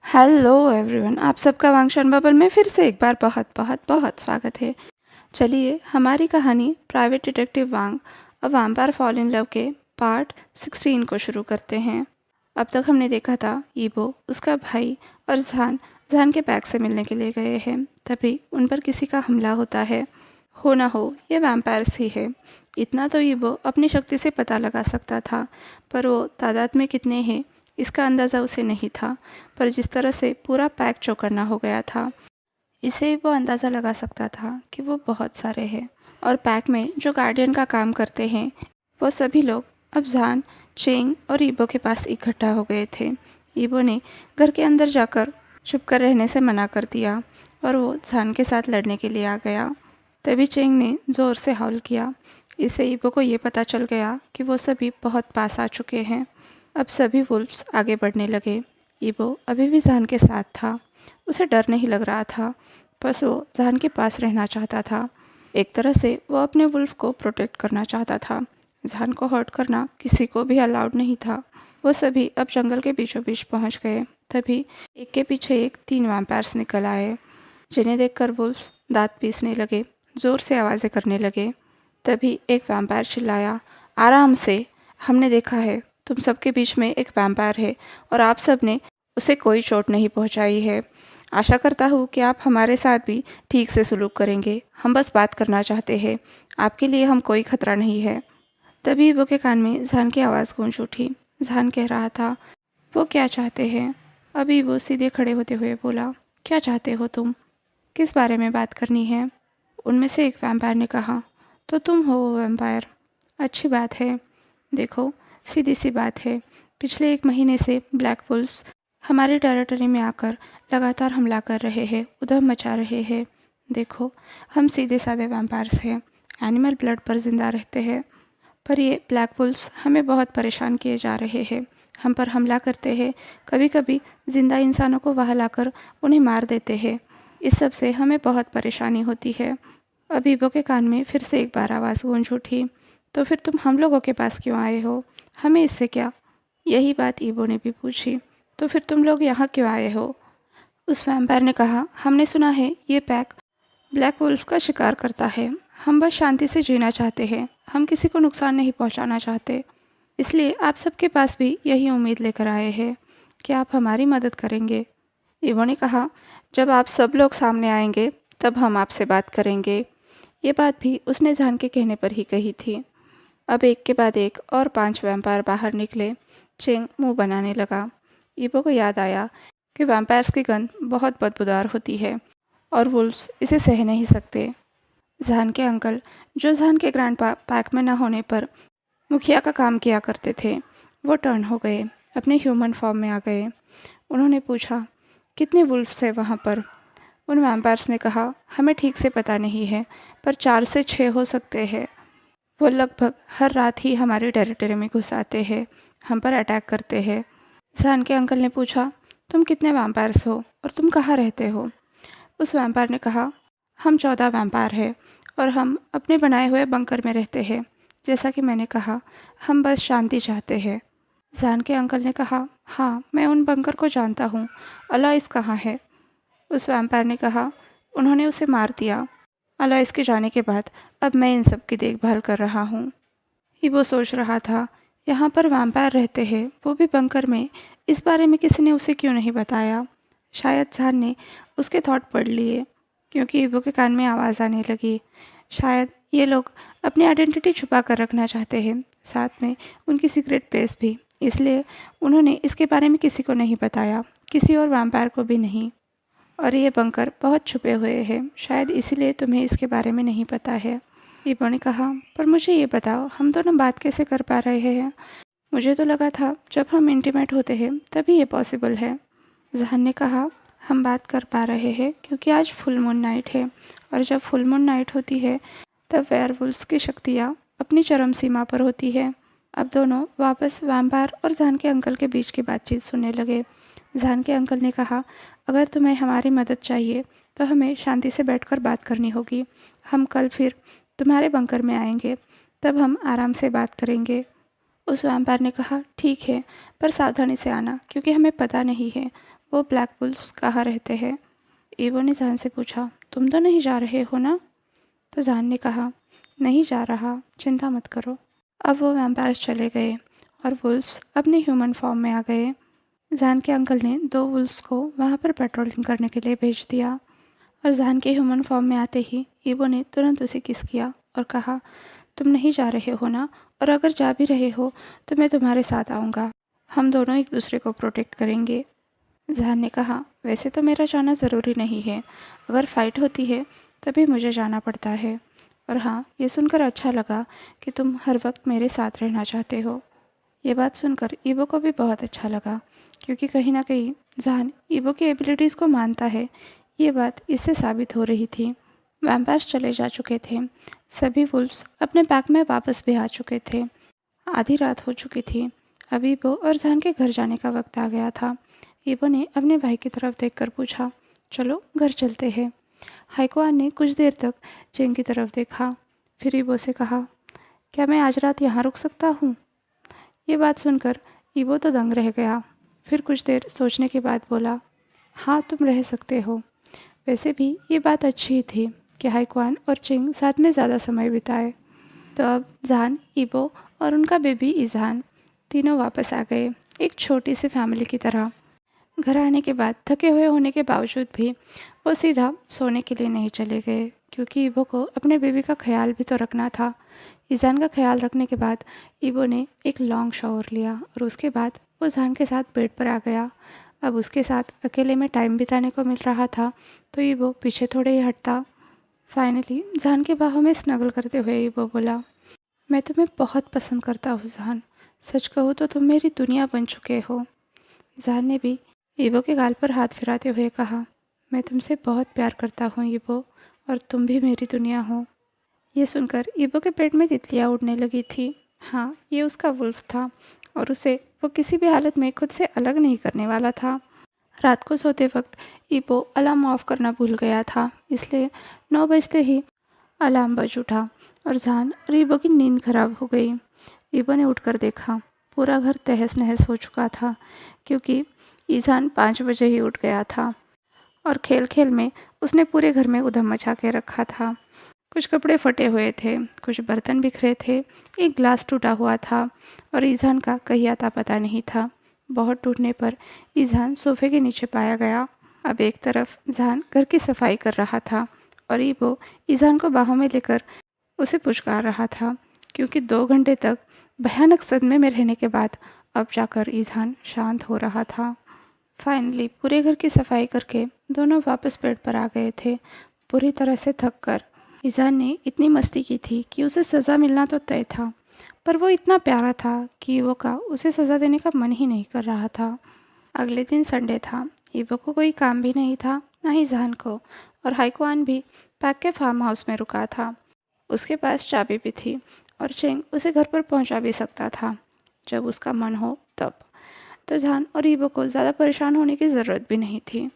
Hello everyone, आप सबका वांगशन bubble में फिर से एक बार बहुत बहुत बहुत स्वागत है। चलिए हमारी कहानी private detective Wang a vampire fall in love के पार्ट 16 को शुरू करते हैं। अब तक हमने देखा था ईबो, उसका भाई और जहान जहान के बैग से मिलने के लिए गए हैं। तभी उन पर किसी का हमला होता है। हो ना हो ये वैम्पायर्स ही है। इतना तो ईबो अपनी शक्ति से पता लगा सकता था, पर वो तादाद में कितने हैं इसका अंदाज़ा उसे नहीं था। पर जिस तरह से पूरा पैक चौकन्ना हो गया था, इसे वो अंदाज़ा लगा सकता था कि वो बहुत सारे हैं। और पैक में जो गार्डियन का काम करते हैं, वो सभी लोग अब जान, चेंग और ईबो के पास इकट्ठा हो गए थे। ईबो ने घर के अंदर जाकर चुप कर रहने से मना कर दिया और वो जान के साथ लड़ने के लिए आ गया। तभी चेंग ने ज़ोर से हौल किया। इससे ईबो को ये पता चल गया कि वो सभी बहुत पास आ चुके हैं। अब सभी वुल्फ्स आगे बढ़ने लगे। ईबो अभी भी जान के साथ था। उसे डर नहीं लग रहा था, बस वो जान के पास रहना चाहता था। एक तरह से वो अपने वुल्फ को प्रोटेक्ट करना चाहता था। जान को हर्ट करना किसी को भी अलाउड नहीं था। वो सभी अब जंगल के बीचों बीच पहुंच गए। तभी एक के पीछे एक 3 वैम्पायर्स निकल आए, जिन्हें देखकर वुल्फ्स दांत पीसने लगे, जोर से आवाज़ें करने लगे। तभी एक वैम्पायर चिल्लाया, आराम से, हमने देखा है तुम सबके बीच में एक वैम्पायर है और आप सब ने उसे कोई चोट नहीं पहुंचाई है। आशा करता हूँ कि आप हमारे साथ भी ठीक से सलूक करेंगे। हम बस बात करना चाहते हैं, आपके लिए हम कोई खतरा नहीं है। तभी वो के कान में जान की आवाज़ गूंज उठी। जान कह रहा था, वो क्या चाहते हैं? अभी वो सीधे खड़े होते हुए बोला, क्या चाहते हो तुम? किस बारे में बात करनी है? उनमें से एक वैम्पायर ने कहा, तो तुम हो वो वैम्पायर। अच्छी बात है। देखो, सीधी सी बात है, पिछले 1 महीने से ब्लैक वुल्फ्स हमारे टेरिटरी में आकर लगातार हमला कर रहे हैं, उधम मचा रहे हैं। देखो, हम सीधे साधे वैम्पायर्स हैं, एनिमल ब्लड पर जिंदा रहते हैं, पर ये ब्लैक वुल्फ्स हमें बहुत परेशान किए जा रहे हैं। हम पर हमला करते हैं, कभी कभी जिंदा इंसानों को वहाँ लाकर उन्हें मार देते हैं। इस सब से हमें बहुत परेशानी होती है। अब ईबो के कान में फिर से एक बार आवाज़ गूंज उठी, तो फिर तुम हम लोगों के पास क्यों आए हो? हमें इससे क्या? यही बात ईबो ने भी पूछी, तो फिर तुम लोग यहाँ क्यों आए हो? उस वैम्पायर ने कहा, हमने सुना है ये पैक ब्लैक वुल्फ का शिकार करता है। हम बस शांति से जीना चाहते हैं, हम किसी को नुकसान नहीं पहुँचाना चाहते। इसलिए आप सबके पास भी यही उम्मीद लेकर आए हैं कि आप हमारी मदद करेंगे। ईबो ने कहा, जब आप सब लोग सामने आएंगे तब हम आपसे बात करेंगे। ये बात भी उसने जान के कहने पर ही कही थी। अब एक के बाद एक और 5 वैम्पायर बाहर निकले। चेंग मुंह बनाने लगा। ईबो को याद आया कि वैम्पायर्स की गंध बहुत बदबूदार होती है और वुल्फ्स इसे सह नहीं सकते। जहान के अंकल, जो जहान के ग्रैंडपा पैक में न होने पर मुखिया का काम किया करते थे, वो टर्न हो गए, अपने ह्यूमन फॉर्म में आ गए। उन्होंने पूछा, कितने वुल्फ्स हैं वहाँ पर? उन वैम्पायर्स ने कहा, हमें ठीक से पता नहीं है, पर 4 से 6 हो सकते हैं। वो लगभग हर रात ही हमारी टेरिटरी में घुस आते हैं, हम पर अटैक करते हैं। जहान के अंकल ने पूछा, तुम कितने वैम्पायर्स हो और तुम कहाँ रहते हो? उस वैम्पायर ने कहा, हम 14 वैम्पायर हैं और हम अपने बनाए हुए बंकर में रहते हैं। जैसा कि मैंने कहा, हम बस शांति चाहते हैं। जहान के अंकल ने कहा, हाँ, मैं उन बंकर को जानता हूँ। अलाइस कहाँ है? उस वैम्पायर ने कहा, उन्होंने उसे मार दिया। अलाइस के जाने के बाद अब मैं इन सब की देखभाल कर रहा हूँ। ही वो सोच रहा था, यहाँ पर वैम्पायर रहते हैं, वो भी बंकर में। इस बारे में किसी ने उसे क्यों नहीं बताया? शायद जान ने उसके थॉट पढ़ लिए, क्योंकि ईबो के कान में आवाज़ आने लगी। शायद ये लोग अपनी आइडेंटिटी छुपा कर रखना चाहते हैं, साथ में उनकी सीक्रेट प्लेस भी। इसलिए उन्होंने इसके बारे में किसी को नहीं बताया, किसी और वैम्पायर को भी नहीं। और ये बंकर बहुत छुपे हुए हैं, शायद इसीलिए तुम्हें इसके बारे में नहीं पता है। ईबो ने कहा, पर मुझे ये बताओ, हम दोनों बात कैसे कर पा रहे हैं? मुझे तो लगा था जब हम इंटीमेट होते हैं तभी ये पॉसिबल है। जहान ने कहा, हम बात कर पा रहे हैं क्योंकि आज फुल मून नाइट है, और जब फुल मून नाइट होती है तब वेयरवुल्व्स की शक्तियाँ अपनी चरम सीमा पर होती है। अब दोनों वापस वैम्पायर और जहान के अंकल के बीच की बातचीत सुनने लगे। जहान के अंकल ने कहा, अगर तुम्हें हमारी मदद चाहिए तो हमें शांति से बैठकर बात करनी होगी। हम कल फिर तुम्हारे बंकर में आएंगे, तब हम आराम से बात करेंगे। उस वैम्पायर ने कहा, ठीक है, पर सावधानी से आना, क्योंकि हमें पता नहीं है वो ब्लैक वुल्फ्स कहाँ रहते हैं? ईवो ने जहान से पूछा। तुम तो नहीं जा रहे हो ना? तो जहान ने कहा, नहीं जा रहा, चिंता मत करो। अब वो वैम्पायर्स चले गए और वुल्फ्स अपने ह्यूमन फॉर्म में आ गए। जहान के अंकल ने 2 वुल्फ्स को वहाँ पर पेट्रोलिंग करने के लिए भेज दिया और जहान के ह्यूमन फॉर्म में आते ही ईवो ने तुरंत उसे किस किया और कहा, तुम नहीं जा रहे हो ना? और अगर जा भी रहे हो तो मैं तुम्हारे साथ आऊँगा। हम दोनों एक दूसरे को प्रोटेक्ट करेंगे। जहान ने कहा, वैसे तो मेरा जाना ज़रूरी नहीं है, अगर फ़ाइट होती है तभी मुझे जाना पड़ता है। और हाँ, ये सुनकर अच्छा लगा कि तुम हर वक्त मेरे साथ रहना चाहते हो। ये बात सुनकर ईवो को भी बहुत अच्छा लगा, क्योंकि कहीं ना कहीं जहान ईवो की एबिलिटीज़ को मानता है, ये बात इससे साबित हो रही थी। वैम्पायर्स चले जा चुके थे। सभी वुल्फ्स अपने पैक में वापस भी आ चुके थे। आधी रात हो चुकी थी। अब ईवो और जहान के घर जाने का वक्त आ गया था। ईवो ने अपने भाई की तरफ देखकर पूछा, चलो घर चलते हैं। हाइकुआन ने कुछ देर तक चेंग की तरफ देखा, फिर ईवो से कहा, क्या मैं आज रात यहाँ रुक सकता हूँ? ये बात सुनकर ईवो तो दंग रह गया। फिर कुछ देर सोचने के बाद बोला, हाँ तुम रह सकते हो। वैसे भी ये बात अच्छी थी कि हाइकुआन और चिंग साथ में ज़्यादा समय बिताए। तो अब जहान, ईवो और उनका बेबी इजहान तीनों वापस आ गए, एक छोटी सी फैमिली की तरह। घर आने के बाद थके हुए होने के बावजूद भी वो सीधा सोने के लिए नहीं चले गए, क्योंकि ईवो को अपने बेबी का ख्याल भी तो रखना था। इजहान का ख्याल रखने के बाद ईवो ने एक लॉन्ग शावर लिया और उसके बाद वो जहान के साथ बेड पर आ गया। अब उसके साथ अकेले में टाइम बिताने को मिल रहा था, तो ईवो पीछे थोड़े ही हटता। फाइनली जहान के बाहों में स्नगल करते हुए ईवो बोला, मैं तुम्हें बहुत पसंद करता हूँ जहान, सच कहूँ तो तुम मेरी दुनिया बन चुके हो। जहान ने भी ईवो के गाल पर हाथ फिराते हुए कहा, मैं तुमसे बहुत प्यार करता हूँ ईवो, और तुम भी मेरी दुनिया हो। ये सुनकर ईवो के पेट में तितलियाँ उड़ने लगी थी। हाँ, ये उसका वुल्फ था और उसे वो किसी भी हालत में खुद से अलग नहीं करने वाला था। रात को सोते वक्त ईवो अलार्म ऑफ करना भूल गया था, इसलिए 9 बजते ही अलार्म बज उठा और जहान और ईवो की नींद खराब हो गई। ईवो ने उठकर देखा, पूरा घर तहस नहस हो चुका था, क्योंकि ईजान 5 बजे ही उठ गया था और खेल खेल में उसने पूरे घर में उधम मचा के रखा था। कुछ कपड़े फटे हुए थे, कुछ बर्तन बिखरे थे, एक ग्लास टूटा हुआ था और ईजान का कहीं आता पता नहीं था। बहुत टूटने पर ईजान सोफे के नीचे पाया गया। अब एक तरफ जहान घर की सफाई कर रहा था और ईवो ईजान को बाहों में लेकर उसे पुचकार रहा था, क्योंकि 2 घंटे तक भयानक सदमे में रहने के बाद अब जाकर ईजान शांत हो रहा था। फाइनली पूरे घर की सफाई करके दोनों वापस बेड पर आ गए थे, पूरी तरह से थक कर। ईजान ने इतनी मस्ती की थी कि उसे सज़ा मिलना तो तय था, पर वो इतना प्यारा था कि ईवो का उसे सज़ा देने का मन ही नहीं कर रहा था। अगले दिन संडे था। ईवो को कोई काम भी नहीं था, ना ही जहान को, और हाइकुआन भी पैक के फार्म हाउस में रुका था। उसके पास चाबी भी थी और चेंग उसे घर पर पहुंचा भी सकता था, जब उसका मन हो तब। तो जहान और ईवो को ज़्यादा परेशान होने की ज़रूरत भी नहीं थी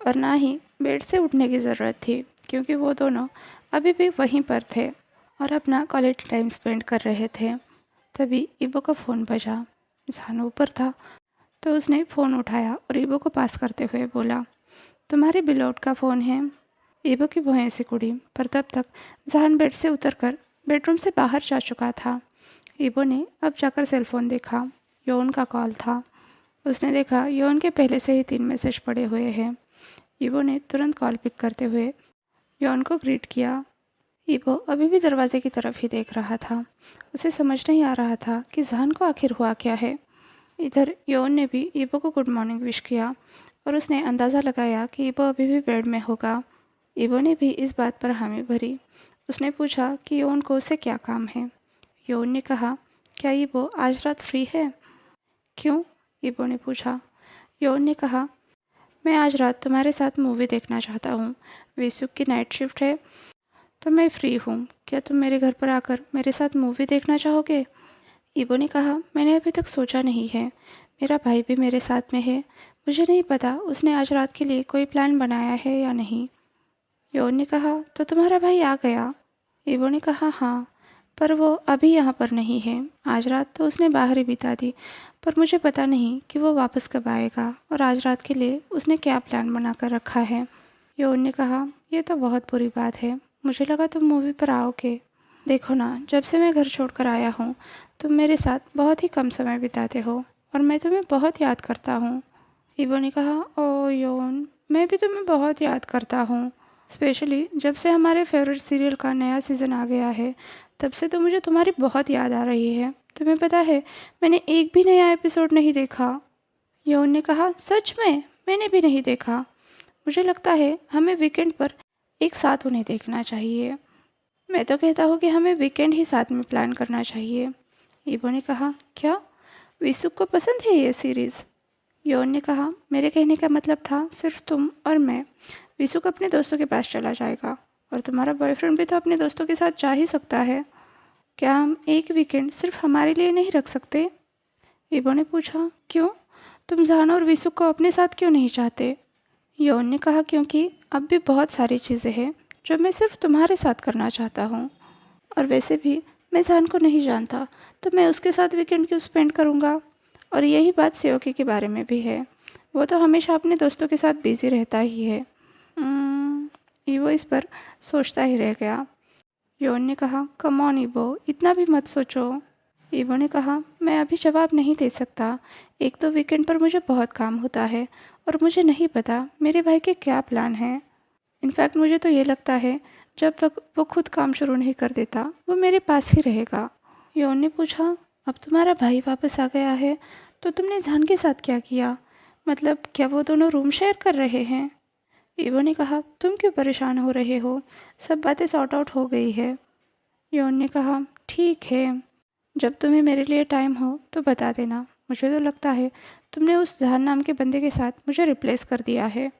और ना ही बेड से उठने की ज़रूरत थी, क्योंकि वो दोनों अभी भी वहीं पर थे और अपना क्वालिटी टाइम स्पेंड कर रहे थे। तभी ईवो का फ़ोन बजा। जहान ऊपर था, तो उसने फ़ोन उठाया और ईवो को पास करते हुए बोला, तुम्हारे बिलोड का फ़ोन है। ईवो की भौहें सिकुड़ी, पर तब तक जहान बेड से उतरकर बेडरूम से बाहर जा चुका था। ईवो ने अब जाकर सेलफोन देखा। योन का कॉल था। उसने देखा योन के पहले से ही 3 मैसेज पड़े हुए हैं। ईवो ने तुरंत कॉल पिक करते हुए योन को ग्रीट किया। ईवो अभी भी दरवाजे की तरफ ही देख रहा था। उसे समझ नहीं आ रहा था कि जहान को आखिर हुआ क्या है। इधर योन ने भी ईवो को गुड मॉर्निंग विश किया और उसने अंदाज़ा लगाया कि ईवो अभी भी बेड में होगा। ईवो ने भी इस बात पर हामी भरी। उसने पूछा कि योन को उससे क्या काम है। योन ने कहा, क्या ईवो आज रात फ्री है? क्यों? ईवो ने पूछा। योन ने कहा, मैं आज रात तुम्हारे साथ मूवी देखना चाहता हूँ। विसुक की नाइट शिफ्ट है, तो मैं फ्री हूँ। क्या तुम मेरे घर पर आकर मेरे साथ मूवी देखना चाहोगे? ईवो ने कहा, मैंने अभी तक सोचा नहीं है। मेरा भाई भी मेरे साथ में है। मुझे नहीं पता उसने आज रात के लिए कोई प्लान बनाया है या नहीं। योन ने कहा, तो तुम्हारा भाई आ गया? ईवो ने कहा, हाँ, पर वो अभी यहाँ पर नहीं है। आज रात तो उसने बाहर ही बिता दी, पर मुझे पता नहीं कि वो वापस कब आएगा और आज रात के लिए उसने क्या प्लान बनाकर रखा है। योन ने कहा, यह तो बहुत बुरी बात है। मुझे लगा तुम मूवी पर आओगे। देखो ना, जब से मैं घर छोड़कर आया हूँ तुम मेरे साथ बहुत ही कम समय बिताते हो और मैं तुम्हें बहुत याद करता हूँ। ईवो ने कहा, ओ योन, मैं भी तुम्हें बहुत याद करता हूँ। स्पेशली जब से हमारे फेवरेट सीरियल का नया सीज़न आ गया है, तब से तो मुझे तुम्हारी बहुत याद आ रही है। तुम्हें पता है, मैंने एक भी नया एपिसोड नहीं देखा। योन ने कहा, सच में? मैंने भी नहीं देखा। मुझे लगता है हमें वीकेंड पर एक साथ उन्हें देखना चाहिए। मैं तो कहता हूँ कि हमें वीकेंड ही साथ में प्लान करना चाहिए। ईवो ने कहा, क्या विसुक को पसंद है ये सीरीज़? योन ने कहा, मेरे कहने का मतलब था सिर्फ तुम और मैं। विसुक अपने दोस्तों के पास चला जाएगा और तुम्हारा बॉयफ्रेंड भी तो अपने दोस्तों के साथ जा ही सकता है। क्या हम एक वीकेंड सिर्फ हमारे लिए नहीं रख सकते? ईवो ने पूछा, क्यों? तुम जहान और विसुक को अपने साथ क्यों नहीं चाहते? योन ने कहा, क्योंकि अब भी बहुत सारी चीज़ें हैं जो मैं सिर्फ तुम्हारे साथ करना चाहता हूँ। और वैसे भी मैं जहान को नहीं जानता, तो मैं उसके साथ वीकेंड क्यों स्पेंड करूँगा? और यही बात सेओके के बारे में भी है। वो तो हमेशा अपने दोस्तों के साथ बिजी रहता ही है। ईवो इस पर सोचता ही रह गया। योन ने कहा, कम ऑन ईवो, इतना भी मत सोचो। ईवो ने कहा, मैं अभी जवाब नहीं दे सकता। एक तो वीकेंड पर मुझे बहुत काम होता है और मुझे नहीं पता मेरे भाई के क्या प्लान हैं। इनफैक्ट मुझे तो ये लगता है जब तक वो खुद काम शुरू नहीं कर देता वो मेरे पास ही रहेगा। योन ने पूछा, अब तुम्हारा भाई वापस आ गया है तो तुमने जान के साथ क्या किया? मतलब क्या वो दोनों रूम शेयर कर रहे हैं? ईवो ने कहा, तुम क्यों परेशान हो रहे हो? सब बातें सॉर्ट आउट हो गई है। योन ने कहा, ठीक है, जब तुम्हें मेरे लिए टाइम हो तो बता देना। मुझे तो लगता है तुमने उस जहान नाम के बंदे के साथ मुझे रिप्लेस कर दिया है।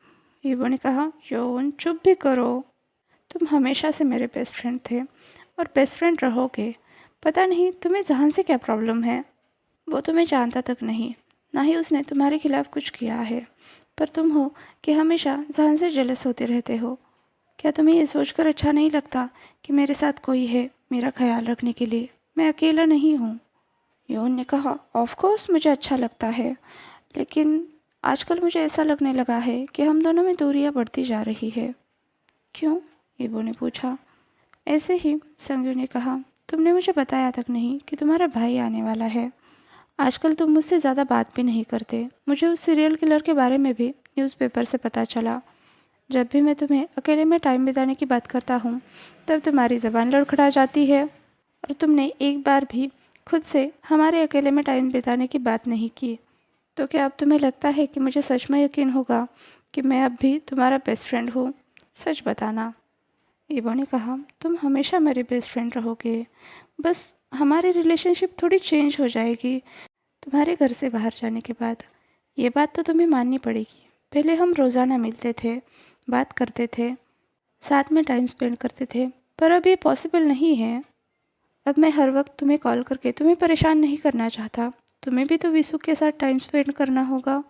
ईवो ने कहा, योन चुप भी करो। तुम हमेशा से मेरे बेस्ट फ्रेंड थे और बेस्ट फ्रेंड रहोगे। पता नहीं तुम्हें जहान से क्या प्रॉब्लम है। वो तुम्हें जानता तक नहीं, ना ही उसने तुम्हारे खिलाफ कुछ किया है, पर तुम हो कि हमेशा जहान से जेलस होते रहते हो। क्या तुम्हें ये सोचकर अच्छा नहीं लगता कि मेरे साथ कोई है मेरा ख्याल रखने के लिए? मैं अकेला नहीं हूँ। योन ने कहा, ऑफ कोर्स मुझे अच्छा लगता है, लेकिन आजकल मुझे ऐसा लगने लगा है कि हम दोनों में दूरियां बढ़ती जा रही है। क्यों? ईवो ने पूछा। ऐसे ही, संगयू ने कहा, तुमने मुझे बताया तक नहीं कि तुम्हारा भाई आने वाला है। आजकल तुम मुझसे ज़्यादा बात भी नहीं करते। मुझे उस सीरियल किलर के बारे में भी न्यूज़पेपर से पता चला। जब भी मैं तुम्हें अकेले में टाइम बिताने की बात करता हूँ तब तुम्हारी ज़बान लड़खड़ा जाती है और तुमने एक बार भी खुद से हमारे अकेले में टाइम बिताने की बात नहीं की। तो क्या अब तुम्हें लगता है कि मुझे सच में यकीन होगा कि मैं अब भी तुम्हारा बेस्ट फ्रेंड हूँ? सच बताना। ईवो ने कहा, तुम हमेशा मेरे बेस्ट फ्रेंड रहोगे, बस हमारी रिलेशनशिप थोड़ी चेंज हो जाएगी तुम्हारे घर से बाहर जाने के बाद। ये बात तो तुम्हें माननी पड़ेगी। पहले हम रोज़ाना मिलते थे, बात करते थे, साथ में टाइम स्पेंड करते थे, पर अब ये पॉसिबल नहीं है। अब मैं हर वक्त तुम्हें कॉल करके तुम्हें परेशान नहीं करना चाहता। तुम्हें भी तो विसु के साथ टाइम स्पेंड करना होगा।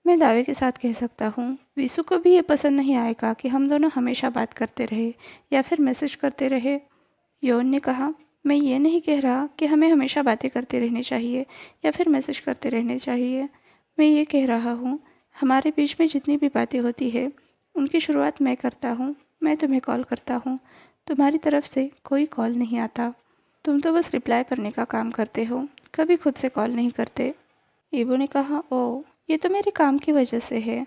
मैं दावे के साथ कह सकता हूँ विसु को भी ये पसंद नहीं आएगा कि हम दोनों हमेशा बात करते रहे या फिर मैसेज करते रहे। योन ने कहा, मैं ये नहीं कह रहा कि हमें हमेशा बातें करते रहनी चाहिए या फिर मैसेज करते रहने चाहिए। मैं ये कह रहा हूँ हमारे बीच में जितनी भी बातें होती है उनकी शुरुआत मैं करता हूँ। मैं तुम्हें कॉल करता हूँ, तुम्हारी तरफ से कोई कॉल नहीं आता। तुम तो बस रिप्लाई करने का काम करते हो, कभी खुद से कॉल नहीं करते। ईवो ने कहा, ओह, ये तो मेरे काम की वजह से है।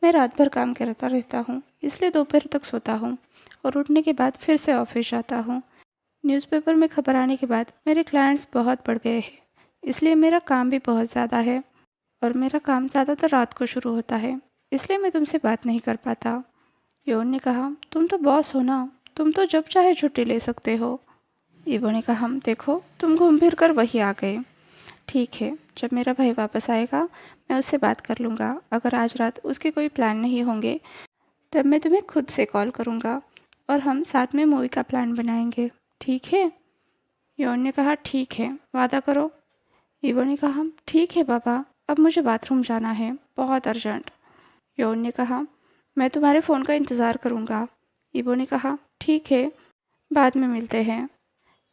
मैं रात भर काम करता रहता हूँ, इसलिए दोपहर तक सोता हूँ और उठने के बाद फिर से ऑफिस जाता हूँ। न्यूज़पेपर में खबर आने के बाद मेरे क्लाइंट्स बहुत बढ़ गए हैं, इसलिए मेरा काम भी बहुत ज़्यादा है और मेरा काम ज़्यादातर रात को शुरू होता है, इसलिए मैं तुमसे बात नहीं कर पाता। योन ने कहा, तुम तो बॉस हो ना, तुम तो जब चाहे छुट्टी ले सकते हो। ईवो ने कहा, देखो तुम घूम फिर कर वही आ गए। ठीक है, जब मेरा भाई वापस आएगा मैं उससे बात कर लूँगा। अगर आज रात उसके कोई प्लान नहीं होंगे तब मैं तुम्हें खुद से कॉल करूँगा और हम साथ में मूवी का प्लान बनाएंगे, ठीक है? योन ने कहा, ठीक है, वादा करो। ईवो ने कहा, ठीक है पापा, अब मुझे बाथरूम जाना है, बहुत अर्जेंट। योन ने कहा, मैं तुम्हारे फ़ोन का इंतज़ार करूँगा। ईवो ने कहा, ठीक है, बाद में मिलते हैं।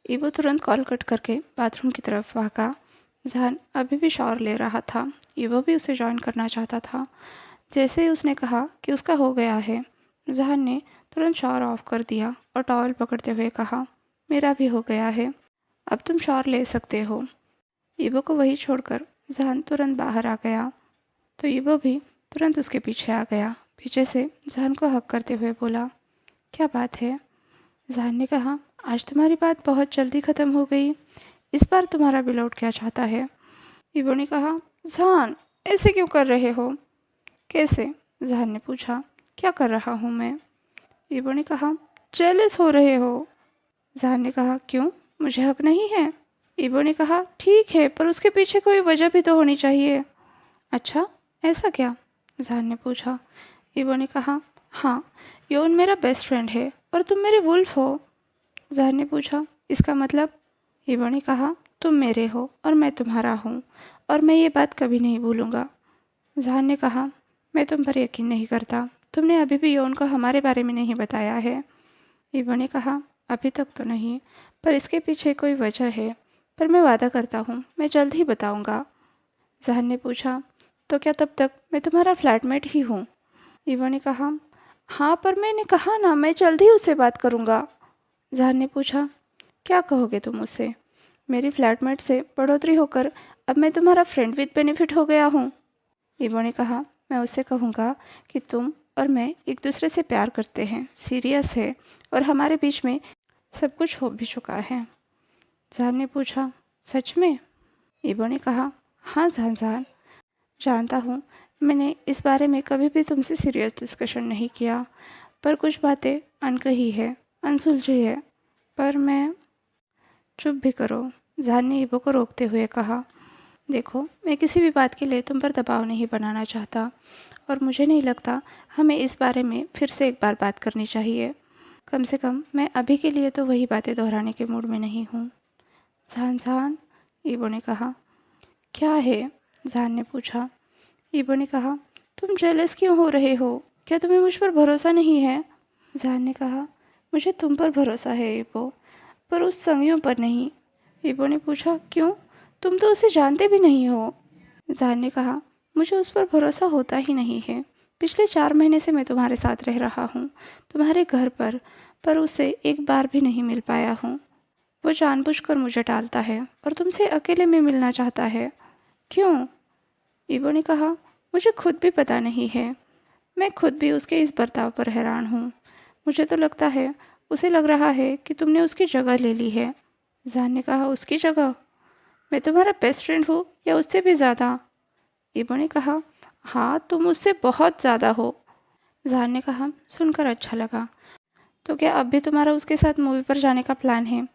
ईवो तुरंत कॉल कट करके बाथरूम की तरफ भागा। जहान अभी भी शॉवर ले रहा था। ईवो भी उसे ज्वाइन करना चाहता था। जैसे ही उसने कहा कि उसका हो गया है, जहान ने तुरंत शॉवर ऑफ कर दिया और टॉवल पकड़ते हुए कहा, मेरा भी हो गया है, अब तुम शॉवर ले सकते हो। ईवो को वही छोड़कर जहान तुरंत बाहर आ गया तो ईवो भी तुरंत उसके पीछे आ गया। पीछे से जहान को हक करते हुए बोला, क्या बात है? जहान ने कहा, आज तुम्हारी बात बहुत जल्दी ख़त्म हो गई। इस बार तुम्हारा बिल आउट क्या चाहता है? ईवो ने कहा, जहान ऐसे क्यों कर रहे हो? कैसे? जहान ने पूछा, क्या कर रहा हूँ मैं? ईवो ने कहा, जेलस हो रहे हो। जहान ने कहा, क्यों, मुझे हक नहीं है? ईवो ने कहा, ठीक है, पर उसके पीछे कोई वजह भी तो होनी चाहिए। अच्छा, ऐसा क्या? जहान ने पूछा। ईवो ने कहा, हाँ, योन मेरा बेस्ट फ्रेंड है और तुम मेरे वुल्फ हो। जहान ने पूछा, इसका मतलब? ईवो ने कहा, तुम मेरे हो और मैं तुम्हारा हूँ और मैं ये बात कभी नहीं भूलूंगा। जहान ने कहा, मैं तुम पर यकीन नहीं करता, तुमने अभी भी योन को हमारे बारे में नहीं बताया है। ईवो ने कहा, अभी तक तो नहीं, पर इसके पीछे कोई वजह है, पर मैं वादा करता हूँ मैं जल्द ही बताऊँगा। जहान ने पूछा, तो क्या तब तक मैं तुम्हारा फ्लैटमेट ही हूँ? ईवो ने कहा, हाँ, पर मैंने कहा ना, मैं जल्द ही उससे बात करूँगा। जहान ने पूछा, क्या कहोगे तुम उससे? मेरी फ्लैटमेट से बढ़ोतरी होकर अब मैं तुम्हारा फ्रेंड विद बेनिफिट हो गया हूँ। ईवो ने कहा, मैं उससे कहूँगा कि तुम और मैं एक दूसरे से प्यार करते हैं, सीरियस है और हमारे बीच में सब कुछ हो भी चुका है। जहान ने पूछा, सच में? ईवो ने कहा, हाँ जहान, जानता हूँ मैंने इस बारे में कभी भी तुमसे सीरियस डिस्कशन नहीं किया, पर कुछ बातें अनकही है, अनसुलझी है, पर मैं। चुप भी करो, जहान ने ईवो को रोकते हुए कहा, देखो, मैं किसी भी बात के लिए तुम पर दबाव नहीं बनाना चाहता और मुझे नहीं लगता हमें इस बारे में फिर से एक बार बात करनी चाहिए। कम से कम मैं अभी के लिए तो वही बातें दोहराने के मूड में नहीं हूँ। जहान, ईवो ने कहा। क्या है? जहान ने पूछा। ईवो ने कहा, तुम जेलस क्यों हो रहे हो? क्या तुम्हें मुझ पर भरोसा नहीं है? जहान ने कहा, मुझे तुम पर भरोसा है ईवो, पर उस संगियों पर नहीं। ईवो ने पूछा, क्यों? तुम तो उसे जानते भी नहीं हो। जहान ने कहा, मुझे उस पर भरोसा होता ही नहीं है। पिछले 4 महीने से मैं तुम्हारे साथ रह रहा हूँ, तुम्हारे घर पर उसे एक बार भी नहीं मिल पाया हूँ। वो जानबूझकर मुझे टालता है और तुमसे अकेले में मिलना चाहता है। क्यों? ईवो ने कहा, मुझे खुद भी पता नहीं है। मैं खुद भी उसके इस बर्ताव पर हैरान हूँ। मुझे तो लगता है उसे लग रहा है कि तुमने उसकी जगह ले ली है। जहान ने कहा, उसकी जगह? मैं तुम्हारा बेस्ट फ्रेंड हूँ या उससे भी ज़्यादा? ईवो ने कहा, हाँ, तुम उससे बहुत ज़्यादा हो। जहान ने कहा, सुनकर अच्छा लगा। तो क्या अब भी तुम्हारा उसके साथ मूवी पर जाने का प्लान है,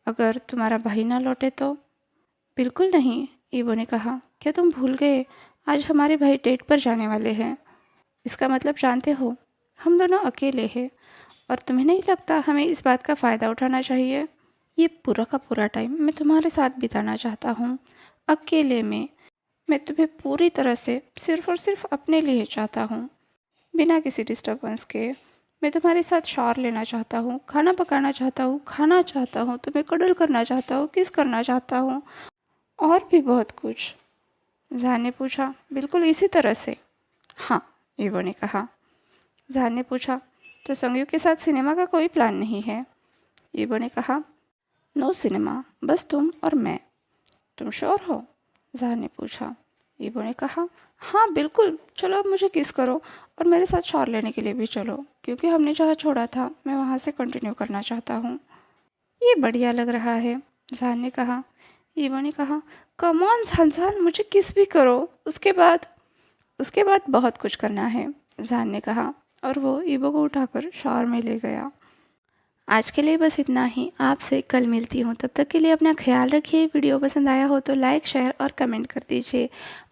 अगर तुम्हारा भाई ना लौटे तो? बिल्कुल नहीं, ईवो ने कहा, क्या तुम भूल गए आज हमारे भाई डेट पर जाने वाले हैं? इसका मतलब जानते हो, हम दोनों अकेले हैं और तुम्हें नहीं लगता हमें इस बात का फ़ायदा उठाना चाहिए? ये पूरा का पूरा टाइम मैं तुम्हारे साथ बिताना चाहता हूँ, अकेले में। मैं तुम्हें पूरी तरह से सिर्फ और सिर्फ अपने लिए चाहता हूँ, बिना किसी डिस्टर्बेंस के। मैं तुम्हारे साथ शॉवर लेना चाहता हूँ, खाना पकाना चाहता हूँ, खाना चाहता हूँ, तुम्हें कडल करना चाहता हूँ, किस करना चाहता हूँ और भी बहुत कुछ। जहान ने पूछा, बिल्कुल इसी तरह से? हाँ, ईवो ने कहा। जहान ने पूछा, तो संगियों के साथ सिनेमा का कोई प्लान नहीं है? ईवो ने कहा, नो सिनेमा, बस तुम और मैं। तुम श्योर हो? जहान ने पूछा। ईवो ने कहा, हाँ बिल्कुल, चलो अब मुझे किस करो और मेरे साथ शॉवर लेने के लिए भी चलो, क्योंकि हमने जहाँ छोड़ा था मैं वहाँ से कंटिन्यू करना चाहता हूँ। ये बढ़िया लग रहा है, जहान ने कहा। ईवो ने कहा, कम ऑन जहान, मुझे किस भी करो, उसके बाद बहुत कुछ करना है, जहान ने कहा और वो ईवो को उठाकर शॉवर में ले गया। आज के लिए बस इतना ही, आपसे कल मिलती हूँ, तब तक के लिए अपना ख्याल रखिए। वीडियो पसंद आया हो तो लाइक, शेयर और कमेंट कर दीजिए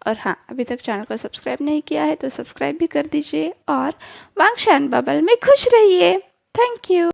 और हाँ, अभी तक चैनल को सब्सक्राइब नहीं किया है तो सब्सक्राइब भी कर दीजिए और वांगशान बबल में खुश रहिए। Thank you.